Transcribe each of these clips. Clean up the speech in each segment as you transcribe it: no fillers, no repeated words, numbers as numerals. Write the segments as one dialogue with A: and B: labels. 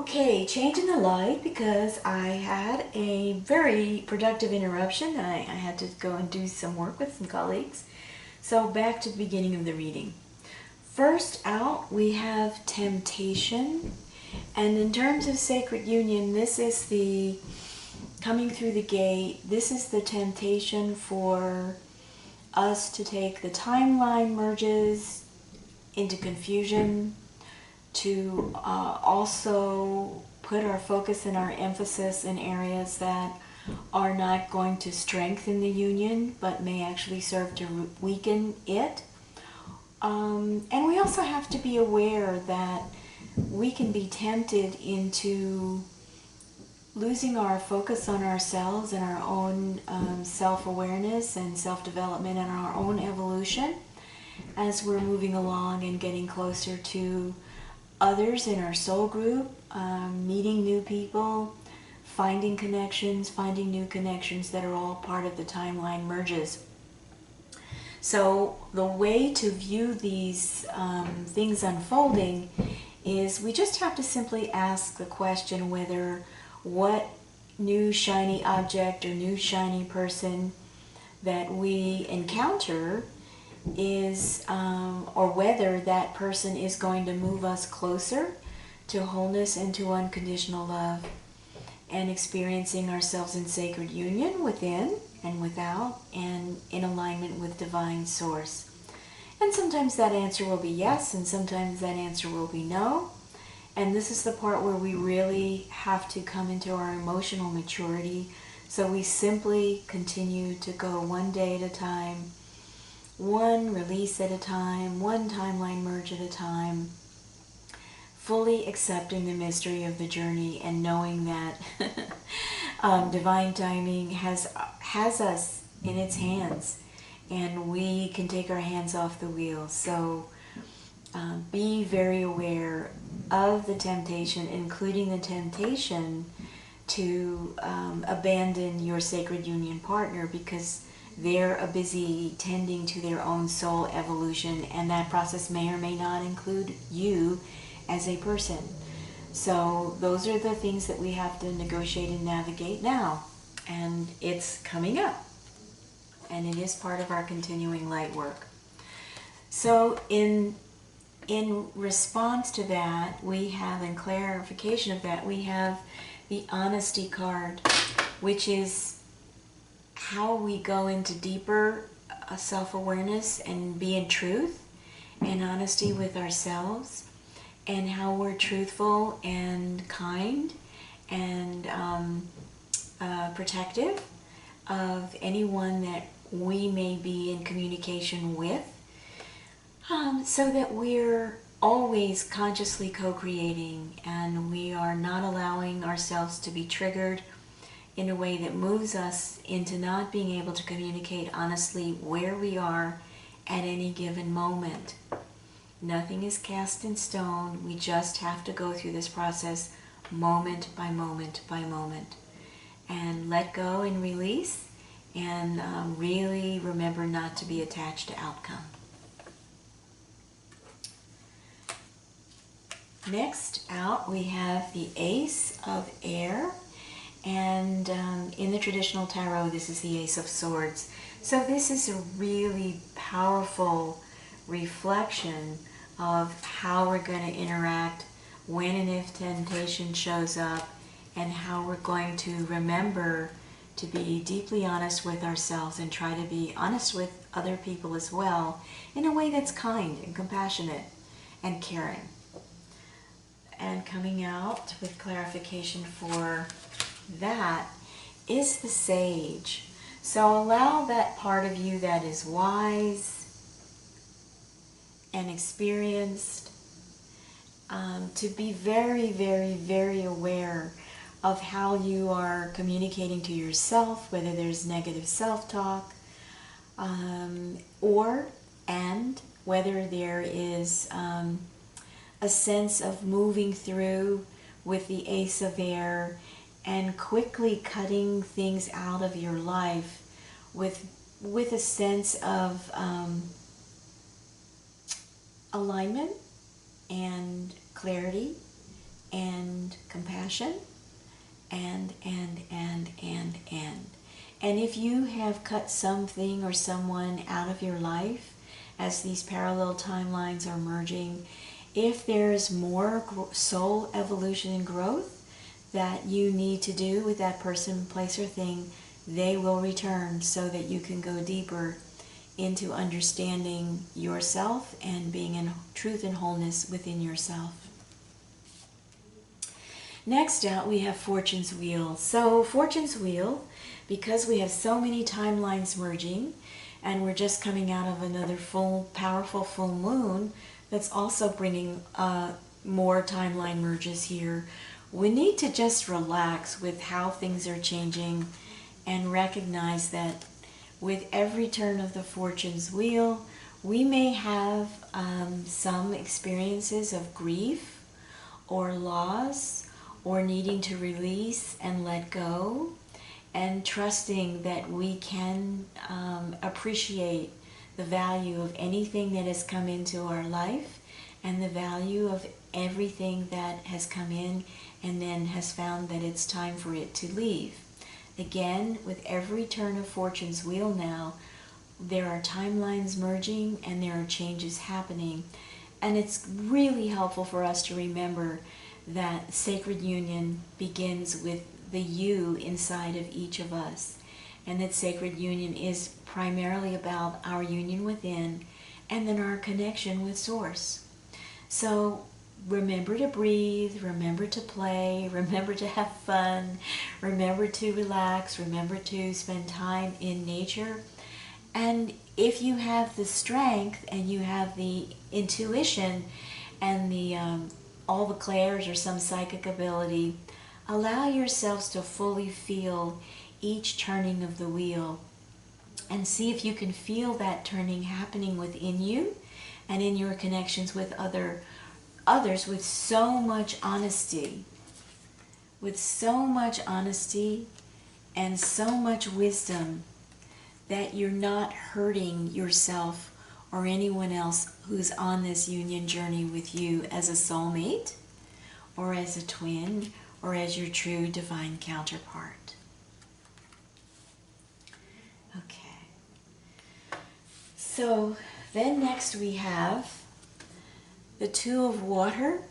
A: Okay, changing the light because I had a very productive interruption. I had to go and do some work with some colleagues. So back to the beginning of the reading. First out, we have temptation. And in terms of sacred union, this is the coming through the gate. This is the temptation for us to take the timeline merges into confusion, to also put our focus and our emphasis in areas that are not going to strengthen the union but may actually serve to weaken it. And we also have to be aware that we can be tempted into losing our focus on ourselves and our own self-awareness and self-development and our own evolution as we're moving along and getting closer to others in our soul group, meeting new people, finding connections, finding new connections that are all part of the timeline merges. So the way to view these things unfolding is we just have to simply ask the question whether what new shiny object or new shiny person that we encounter is, or whether that person is going to move us closer to wholeness and to unconditional love and experiencing ourselves in sacred union within and without and in alignment with divine source. And sometimes that answer will be yes, and sometimes that answer will be no. And this is the part where we really have to come into our emotional maturity. So we simply continue to go one day at a time, one release at a time, one timeline merge at a time, fully accepting the mystery of the journey and knowing that divine timing has us in its hands and we can take our hands off the wheel. So be very aware of the temptation, including the temptation to abandon your sacred union partner because they're busy tending to their own soul evolution, and that process may or may not include you as a person. So those are the things that we have to negotiate and navigate now, and it's coming up, and it is part of our continuing light work. So in response to that, we have, in clarification of that, we have the honesty card, which is how we go into deeper self-awareness and be in truth and honesty with ourselves, and how we're truthful and kind and protective of anyone that we may be in communication with, so that we're always consciously co-creating and we are not allowing ourselves to be triggered in a way that moves us into not being able to communicate honestly where we are at any given moment. Nothing is cast in stone. We just have to go through this process moment by moment by moment and let go and release, and really remember not to be attached to outcome. Next out, we have the Ace of Air. And in the traditional tarot, this is the Ace of Swords. So this is a really powerful reflection of how we're going to interact when and if temptation shows up, and how we're going to remember to be deeply honest with ourselves and try to be honest with other people as well in a way that's kind and compassionate and caring. And coming out with clarification for that is the Sage. So allow that part of you that is wise and experienced, to be very, very, very aware of how you are communicating to yourself, whether there's negative self-talk, and whether there is a sense of moving through with the Ace of Air and quickly cutting things out of your life with a sense of alignment and clarity and compassion and if you have cut something or someone out of your life as these parallel timelines are merging, if there's more soul evolution and growth that you need to do with that person, place, or thing, they will return so that you can go deeper into understanding yourself and being in truth and wholeness within yourself. Next out, we have Fortune's Wheel. So Fortune's Wheel, because we have so many timelines merging, and we're just coming out of another full, powerful full moon that's also bringing more timeline merges here, we need to just relax with how things are changing and recognize that with every turn of the Fortune's Wheel, we may have some experiences of grief or loss or needing to release and let go, and trusting that we can appreciate the value of anything that has come into our life and the value of everything that has come in and then has found that it's time for it to leave. Again, with every turn of Fortune's Wheel now, there are timelines merging and there are changes happening. And it's really helpful for us to remember that sacred union begins with the you inside of each of us. And that sacred union is primarily about our union within and then our connection with Source. So remember to breathe, remember to play, remember to have fun, remember to relax, remember to spend time in nature. And if you have the strength and you have the intuition and the all the clairs or some psychic ability, allow yourselves to fully feel each turning of the wheel and see if you can feel that turning happening within you and in your connections with others with so much honesty and so much wisdom that you're not hurting yourself or anyone else who's on this union journey with you as a soulmate or as a twin or as your true divine counterpart. Okay. So then next we have the Two of Water,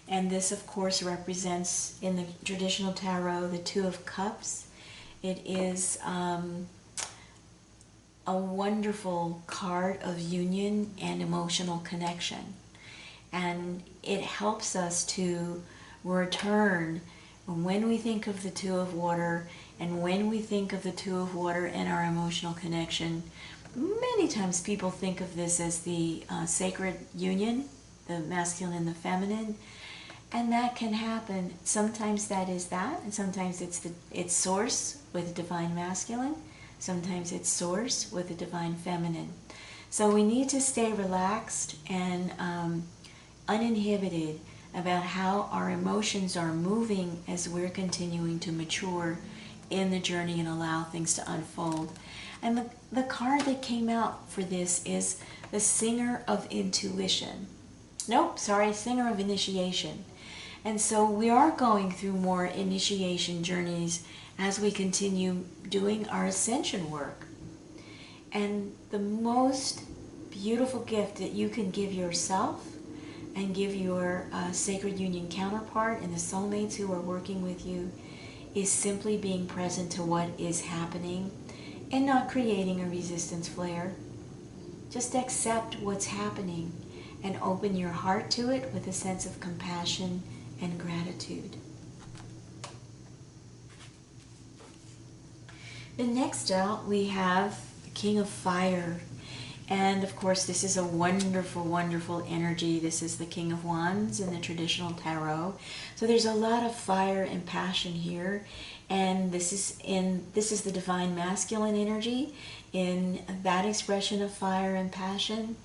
A: and this of course represents in the traditional tarot the Two of Cups. It is a wonderful card of union and emotional connection, and it helps us to return when we think of the Two of Water and when we think of the Two of Water and our emotional connection. Many times people think of this as the sacred union, the masculine and the feminine, and that can happen. Sometimes that is that, and sometimes it's Source with the divine masculine, sometimes it's Source with the divine feminine. So we need to stay relaxed and uninhibited about how our emotions are moving as we're continuing to mature in the journey and allow things to unfold. And the card that came out for this is the Singer of Intuition. Singer of Initiation. And so we are going through more initiation journeys as we continue doing our ascension work. And the most beautiful gift that you can give yourself and give your sacred union counterpart and the soulmates who are working with you is simply being present to what is happening and not creating a resistance flare. Just accept what's happening and open your heart to it with a sense of compassion and gratitude. Then next out we have the King of Fire. And of course, this is a wonderful, wonderful energy. This is the King of Wands in the traditional tarot. So there's a lot of fire and passion here. And this is the divine masculine energy in that expression of fire and passion.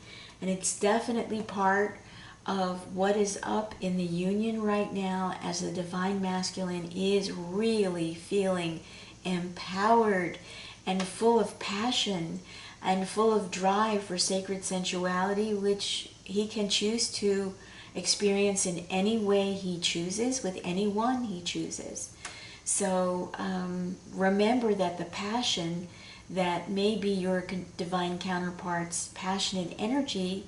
A: And it's definitely part of what is up in the union right now, as the divine masculine is really feeling empowered and full of passion and full of drive for sacred sensuality, which he can choose to experience in any way he chooses, with anyone he chooses. So remember that the passion that may be your divine counterpart's passionate energy,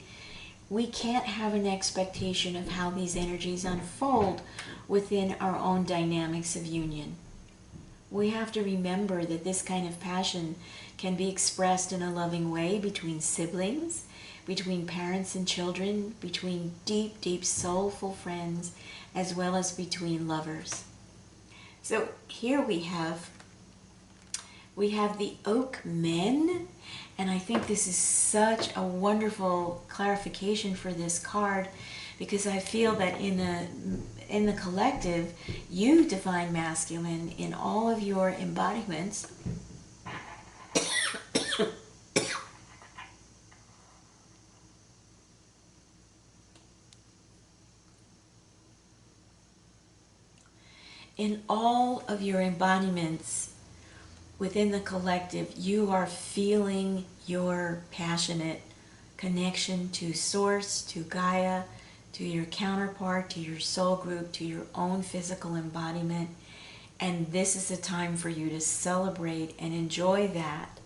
A: we can't have an expectation of how these energies unfold within our own dynamics of union. We have to remember that this kind of passion can be expressed in a loving way between siblings, between parents and children, between deep, deep, soulful friends, as well as between lovers. So here we have the Oak Men, and I think this is such a wonderful clarification for this card, because I feel that in the collective, you, divine masculine, in all of your embodiments, in all of your embodiments within the collective, you are feeling your passionate connection to Source, to Gaia, to your counterpart, to your soul group, to your own physical embodiment. And this is a time for you to celebrate and enjoy that.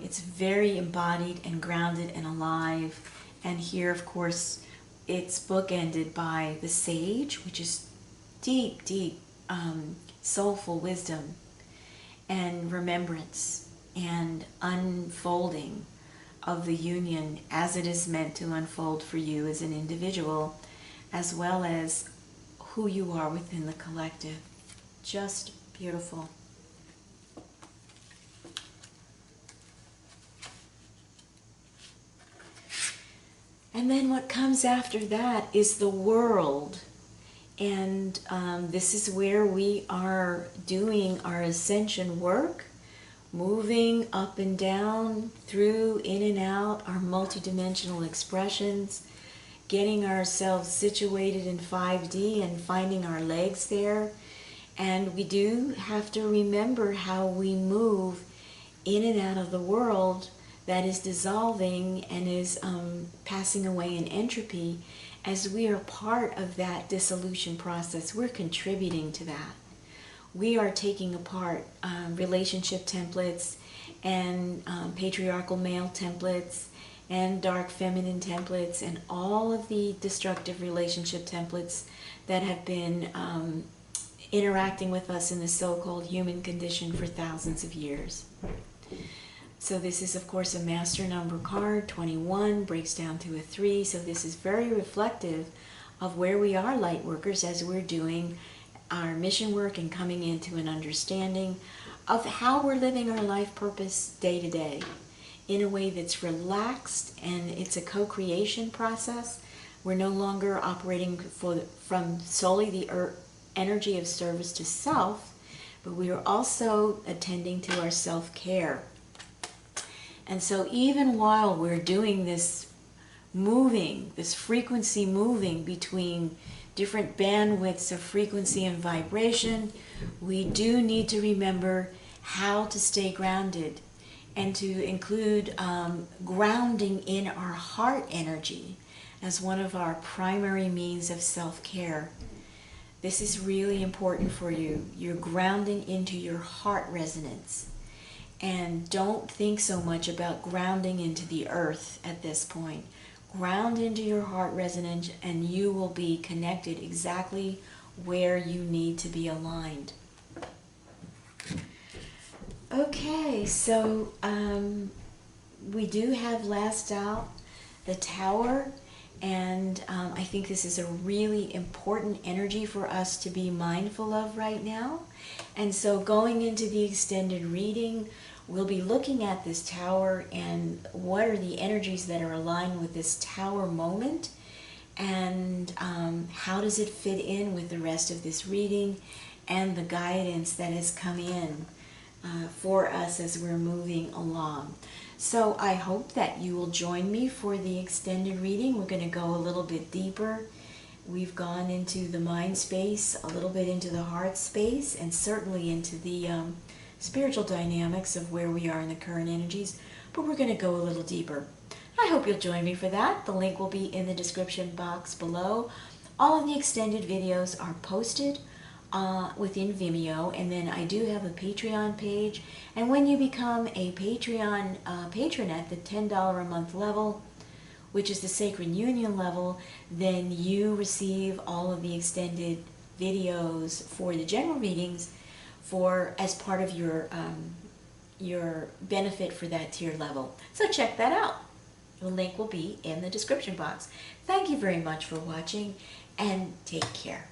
A: It's very embodied and grounded and alive. And here, of course, it's bookended by the Sage, which is deep, deep, soulful wisdom and remembrance and unfolding of the union as it is meant to unfold for you as an individual, as well as who you are within the collective. Just beautiful. And then what comes after that is the World. And this is where we are doing our ascension work, moving up and down, through, in and out, our multidimensional expressions, getting ourselves situated in 5D and finding our legs there. And we do have to remember how we move in and out of the world that is dissolving and is passing away in entropy. As we are part of that dissolution process, we're contributing to that. We are taking apart relationship templates and patriarchal male templates and dark feminine templates and all of the destructive relationship templates that have been interacting with us in the so-called human condition for thousands of years. So this is, of course, a master number card. 21 breaks down to a 3. So this is very reflective of where we are, light workers, as we're doing our mission work and coming into an understanding of how we're living our life purpose day to day in a way that's relaxed, and it's a co-creation process. We're no longer operating from solely the energy of service to self, but we are also attending to our self-care. And so even while we're doing this moving, this frequency moving between different bandwidths of frequency and vibration, we do need to remember how to stay grounded and to include grounding in our heart energy as one of our primary means of self-care. This is really important for you. You're grounding into your heart resonance. And don't think so much about grounding into the earth at this point. Ground into your heart resonance and you will be connected exactly where you need to be aligned. Okay, so we do have last out the Tower, and I think this is a really important energy for us to be mindful of right now. And so going into the extended reading, we'll be looking at this tower and what are the energies that are aligned with this tower moment, and how does it fit in with the rest of this reading and the guidance that has come in for us as we're moving along. So I hope that you will join me for the extended reading. We're going to go a little bit deeper. We've gone into the mind space, a little bit into the heart space, and certainly into the spiritual dynamics of where we are in the current energies, but we're going to go a little deeper. I hope you'll join me for that. The link will be in the description box below. All of the extended videos are posted within Vimeo, and then I do have a Patreon page, and when you become a Patreon patron at the $10 a month level, which is the Sacred Union level, then you receive all of the extended videos for the general readings as part of your benefit for that tier level. So check that out. The link will be in the description box. Thank you very much for watching, and take care.